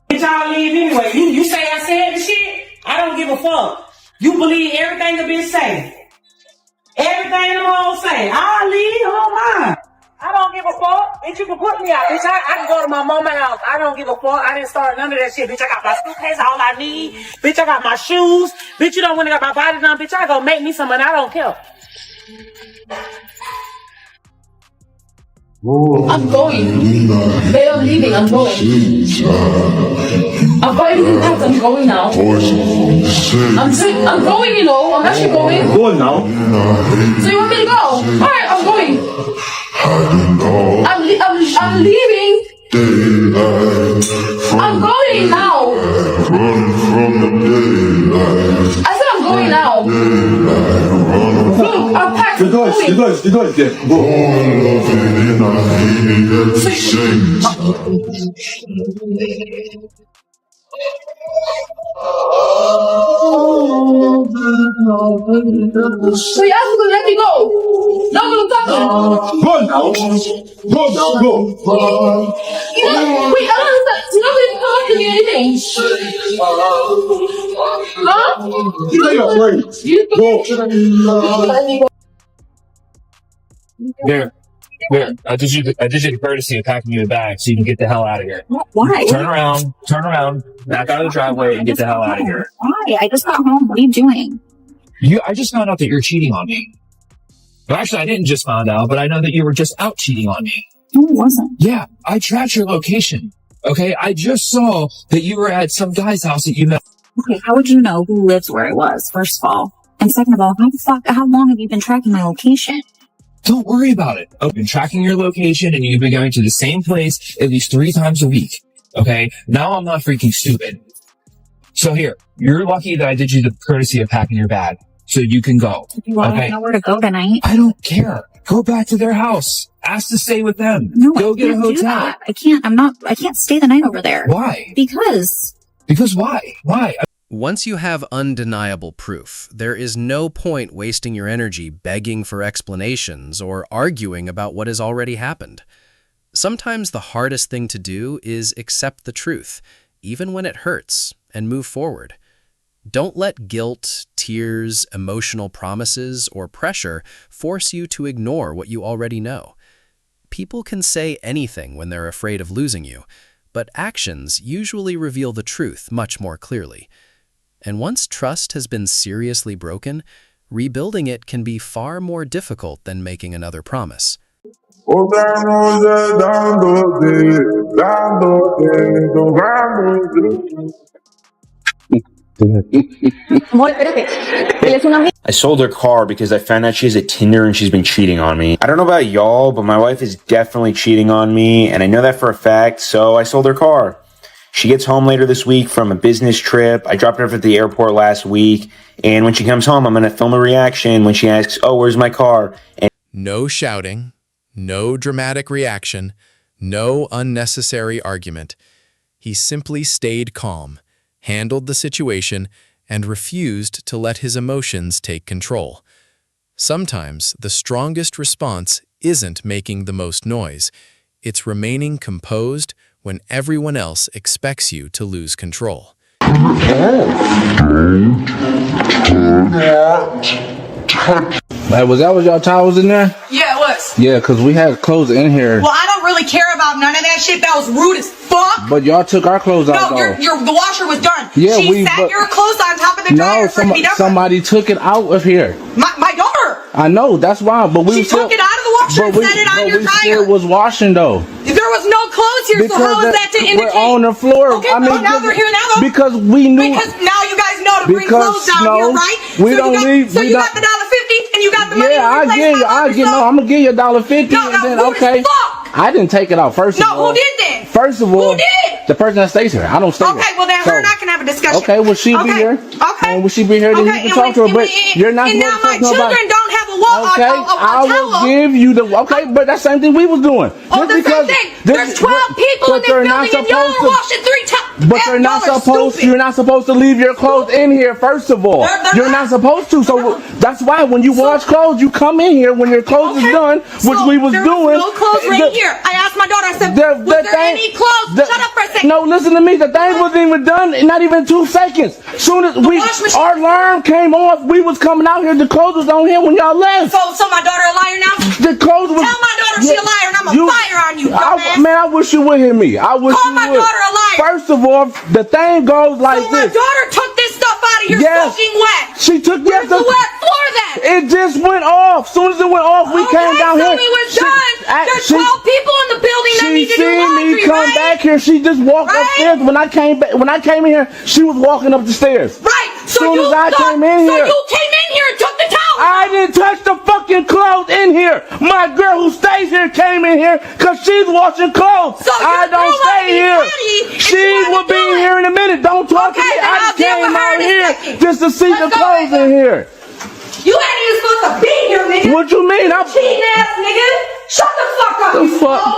Bitch, I'll leave anyway. You say I said the shit? I don't give a fuck. You believe everything the bitch say. Everything them all say. I'll leave on mine. I don't give a fuck. Bitch, you can put me out. Bitch, I can go to my mama's house. I don't give a fuck. I didn't start none of that shit. Bitch, I got my suitcase, all I need. Bitch, I got my shoes. Bitch, you don't want to got my body done. Bitch, I go make me some and I don't care. I'm going. They are leaving. I'm going. I'm going. I'm going now. I'm going, you know. I'm actually going. Going now. So you want me to go? Alright, I'm going. I'm leaving. I'm going now. I said I'm going now. Look, I'm packed. You guys, yeah. Go. So you have to let me go. No, I'm talking. Go now. Go. Wait, I don't understand. You're not going to come to me anything. Huh? You know you're afraid. Go. Here. I did you the courtesy of packing you a bag so you can get the hell out of here. Why? Turn around, back out of the driveway and get the hell out of here. Why? I just got home. What are you doing? I just found out that you're cheating on me. Well, actually, I didn't just find out, but I know that you were just out cheating on me. No, it wasn't. Yeah, I tracked your location. Okay, I just saw that you were at some guy's house that you met. Okay, how would you know who lives where it was, first of all? And second of all, how long have you been tracking my location? Don't worry about it. I've been tracking your location and you've been going to the same place at least 3 times a week. Okay, now I'm not freaking stupid. So here, you're lucky that I did you the courtesy of packing your bag so you can go. You want to know where to go tonight? I don't care. Go back to their house. Ask to stay with them. No, go I get a can't do hotel. that. I can't stay the night over there. Why? Because why? Why? Once you have undeniable proof, there is no point wasting your energy begging for explanations or arguing about what has already happened. Sometimes the hardest thing to do is accept the truth, even when it hurts, and move forward. Don't let guilt, tears, emotional promises, or pressure force you to ignore what you already know. People can say anything when they're afraid of losing you, but actions usually reveal the truth much more clearly. And once trust has been seriously broken, rebuilding it can be far more difficult than making another promise. I sold her car because I found out she has a Tinder and she's been cheating on me. I don't know about y'all, but my wife is definitely cheating on me, and I know that for a fact, so I sold her car. She gets home later this week from a business trip. I dropped her off at the airport last week, and when she comes home, I'm going to film a reaction when she asks, "Oh, where's my car?" And No shouting, no dramatic reaction, no unnecessary argument. He simply stayed calm, handled the situation, and refused to let his emotions take control. Sometimes the strongest response isn't making the most noise. It's remaining composed when everyone else expects you to lose control. Like, was that what y'all towels in there? Yeah, it was. Yeah, because we had clothes in here. Well, I don't really care about none of that shit. That was rude as fuck. But y'all took our clothes out, though. No, the washer was done. Yeah, she sat your clothes on top of the dryer for it to be done. Somebody took it out of here. My daughter. I know, that's why. But we She took it out of the washer and set it on your dryer. Still was washing, though. There was no clothes here, so how is that to indicate? We're on the floor. Okay, well, now they're here now, though. Because we knew. Because now you guys know to bring clothes down here, right? We don't leave. So you got the $1.50 and you got the money. Yeah, I'm gonna give you $1.50 and then okay. I didn't take it out first of all. No, who did then? First of all, who did? The person that stays here. I don't stay here. Okay, well then her and I can have a discussion. Okay, will she be here? Okay. And will she be here? Then you can talk to her. But you're not. And now my children don't have a wall. Okay, I will give you the. Okay, but that's the same thing we was doing. Oh, the same thing. There's 12 people in this building and y'all are washing 3 times. But you're not supposed. You're not supposed to leave your clothes in here. First of all, you're not supposed to. So that's why when you wash clothes, you come in here when your clothes is done, which we was doing. No clothes right here. I asked my daughter. I said, "Was there any clothes?" Shut up for a second. No, listen to me. The thing wasn't even done. Not even 2 seconds. Soon as our alarm came off, we was coming out here. The clothes was on here when y'all left. So my daughter a liar now? The clothes was. Tell my daughter she a liar, and I'm a fire on you. Man, I wish you would hear me. I wish Call you my would. daughter a liar. First of all, the thing goes like so this. my daughter took this stuff out of here soaking wet. She took Where's the wet floor then? It just went off. Soon as it went off, we came down so here. it was done. There's 12 people in the building that need to do She laundry, seen me come back here. She just walked upstairs. When I came in here, she was walking up the stairs. Right. Soon as I came in here. So you came in here and took the towel. I didn't touch the fucking clothes in here. My girl who stays here came in here because she's washing clothes. So I don't stay here. She will be here in a minute. Don't talk to me. I came out here just to see the clothes in here. You ain't even supposed to be here, nigga. What you mean? I'm cheating ass nigga. Shut the fuck up. The fuck?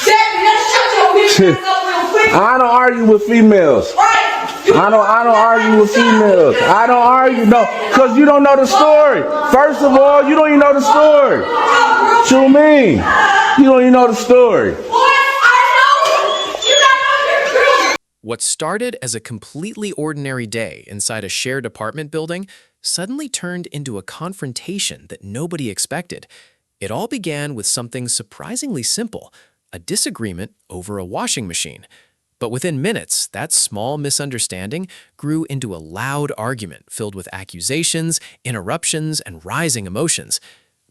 Daddy, let's shut your bitch ass up real quick. I don't argue with females. I don't argue with females. I don't argue, no, because you don't know the story. First of all, you don't even know the story. What you mean? You don't even know the story. What started as a completely ordinary day inside a shared apartment building suddenly turned into a confrontation that nobody expected. It all began with something surprisingly simple, a disagreement over a washing machine. But within minutes, that small misunderstanding grew into a loud argument filled with accusations, interruptions, and rising emotions.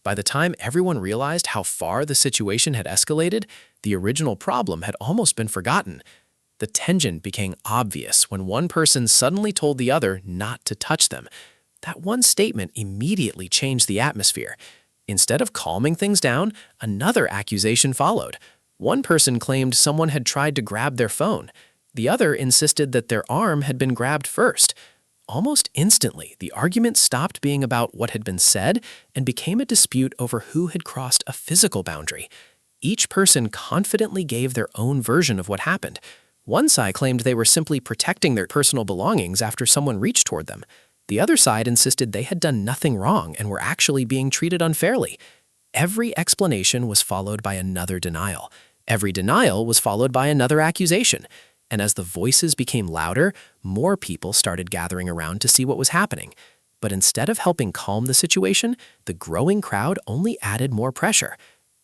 By the time everyone realized how far the situation had escalated, the original problem had almost been forgotten. The tension became obvious when one person suddenly told the other not to touch them. That one statement immediately changed the atmosphere. Instead of calming things down, another accusation followed. One person claimed someone had tried to grab their phone. The other insisted that their arm had been grabbed first. Almost instantly, the argument stopped being about what had been said and became a dispute over who had crossed a physical boundary. Each person confidently gave their own version of what happened. One side claimed they were simply protecting their personal belongings after someone reached toward them. The other side insisted they had done nothing wrong and were actually being treated unfairly. Every explanation was followed by another denial. Every denial was followed by another accusation. And as the voices became louder, more people started gathering around to see what was happening. But instead of helping calm the situation, the growing crowd only added more pressure.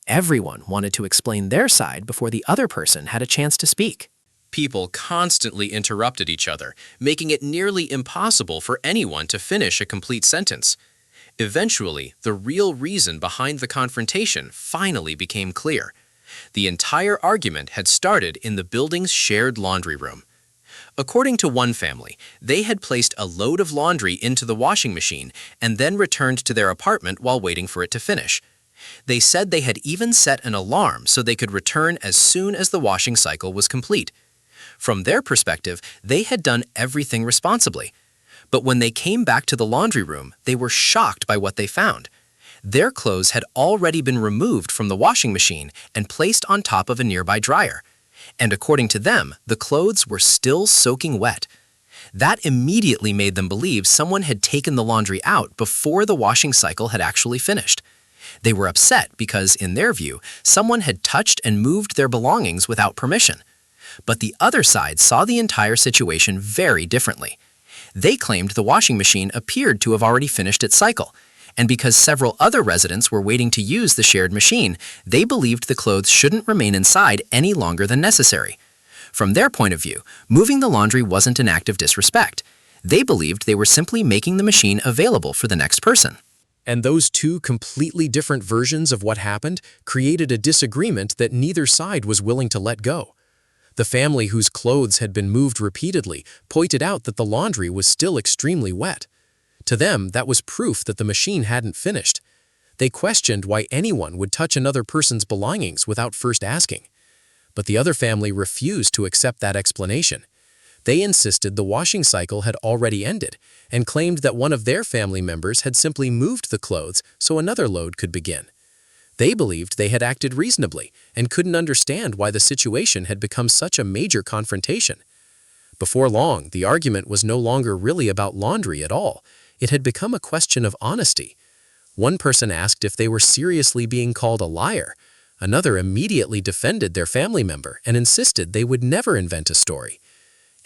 Everyone wanted to explain their side before the other person had a chance to speak. People constantly interrupted each other, making it nearly impossible for anyone to finish a complete sentence. Eventually, the real reason behind the confrontation finally became clear. The entire argument had started in the building's shared laundry room. According to one family, they had placed a load of laundry into the washing machine and then returned to their apartment while waiting for it to finish. They said they had even set an alarm so they could return as soon as the washing cycle was complete. From their perspective, they had done everything responsibly. But when they came back to the laundry room, they were shocked by what they found. Their clothes had already been removed from the washing machine and placed on top of a nearby dryer. And according to them, the clothes were still soaking wet. That immediately made them believe someone had taken the laundry out before the washing cycle had actually finished. They were upset because, in their view, someone had touched and moved their belongings without permission. But the other side saw the entire situation very differently. They claimed the washing machine appeared to have already finished its cycle, and because several other residents were waiting to use the shared machine, they believed the clothes shouldn't remain inside any longer than necessary. From their point of view, moving the laundry wasn't an act of disrespect. They believed they were simply making the machine available for the next person. And those two completely different versions of what happened created a disagreement that neither side was willing to let go. The family whose clothes had been moved repeatedly pointed out that the laundry was still extremely wet. To them, that was proof that the machine hadn't finished. They questioned why anyone would touch another person's belongings without first asking. But the other family refused to accept that explanation. They insisted the washing cycle had already ended and claimed that one of their family members had simply moved the clothes so another load could begin. They believed they had acted reasonably and couldn't understand why the situation had become such a major confrontation. Before long, the argument was no longer really about laundry at all. It had become a question of honesty. One person asked if they were seriously being called a liar. Another immediately defended their family member and insisted they would never invent a story.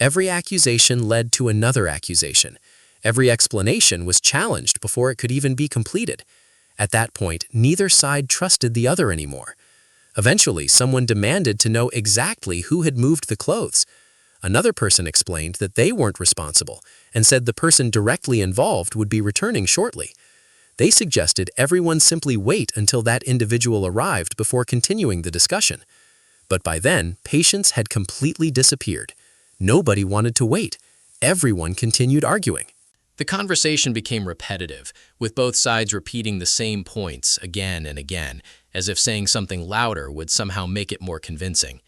Every accusation led to another accusation. Every explanation was challenged before it could even be completed. At that point, neither side trusted the other anymore. Eventually, someone demanded to know exactly who had moved the clothes. Another person explained that they weren't responsible and said the person directly involved would be returning shortly. They suggested everyone simply wait until that individual arrived before continuing the discussion. But by then, patience had completely disappeared. Nobody wanted to wait. Everyone continued arguing. The conversation became repetitive, with both sides repeating the same points again and again, as if saying something louder would somehow make it more convincing.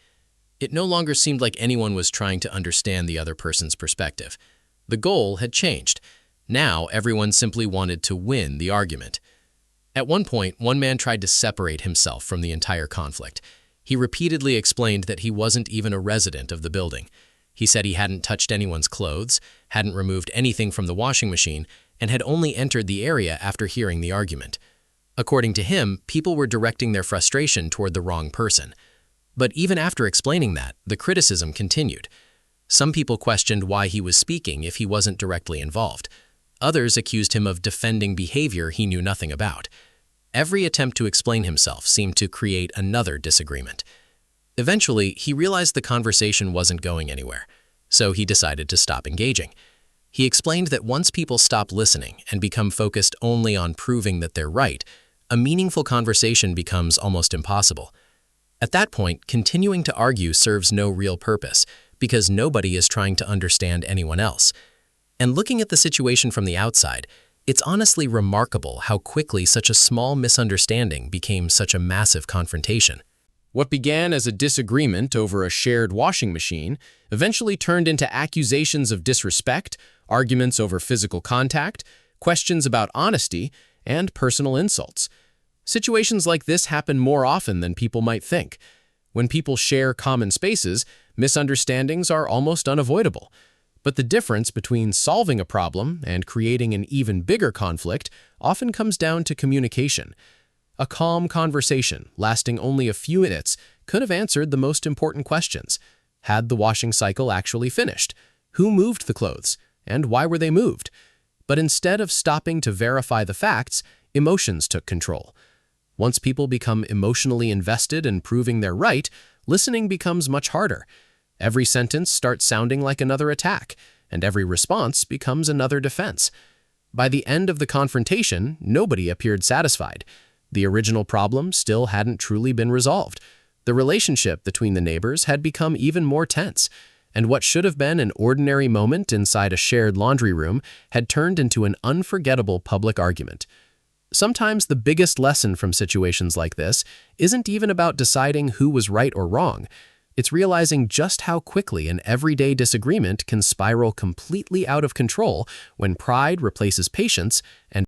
It no longer seemed like anyone was trying to understand the other person's perspective. The goal had changed. Now everyone simply wanted to win the argument. At one point, one man tried to separate himself from the entire conflict. He repeatedly explained that he wasn't even a resident of the building. He said he hadn't touched anyone's clothes, hadn't removed anything from the washing machine, and had only entered the area after hearing the argument. According to him, people were directing their frustration toward the wrong person. But even after explaining that, the criticism continued. Some people questioned why he was speaking if he wasn't directly involved. Others accused him of defending behavior he knew nothing about. Every attempt to explain himself seemed to create another disagreement. Eventually, he realized the conversation wasn't going anywhere, so he decided to stop engaging. He explained that once people stop listening and become focused only on proving that they're right, a meaningful conversation becomes almost impossible. At that point, continuing to argue serves no real purpose, because nobody is trying to understand anyone else. And looking at the situation from the outside, it's honestly remarkable how quickly such a small misunderstanding became such a massive confrontation. What began as a disagreement over a shared washing machine eventually turned into accusations of disrespect, arguments over physical contact, questions about honesty, and personal insults. Situations like this happen more often than people might think. When people share common spaces, misunderstandings are almost unavoidable. But the difference between solving a problem and creating an even bigger conflict often comes down to communication. A calm conversation, lasting only a few minutes, could have answered the most important questions. Had the washing cycle actually finished? Who moved the clothes? And why were they moved? But instead of stopping to verify the facts, emotions took control. Once people become emotionally invested in proving they're right, listening becomes much harder. Every sentence starts sounding like another attack, and every response becomes another defense. By the end of the confrontation, nobody appeared satisfied. The original problem still hadn't truly been resolved. The relationship between the neighbors had become even more tense, and what should have been an ordinary moment inside a shared laundry room had turned into an unforgettable public argument. Sometimes the biggest lesson from situations like this isn't even about deciding who was right or wrong. It's realizing just how quickly an everyday disagreement can spiral completely out of control when pride replaces patience and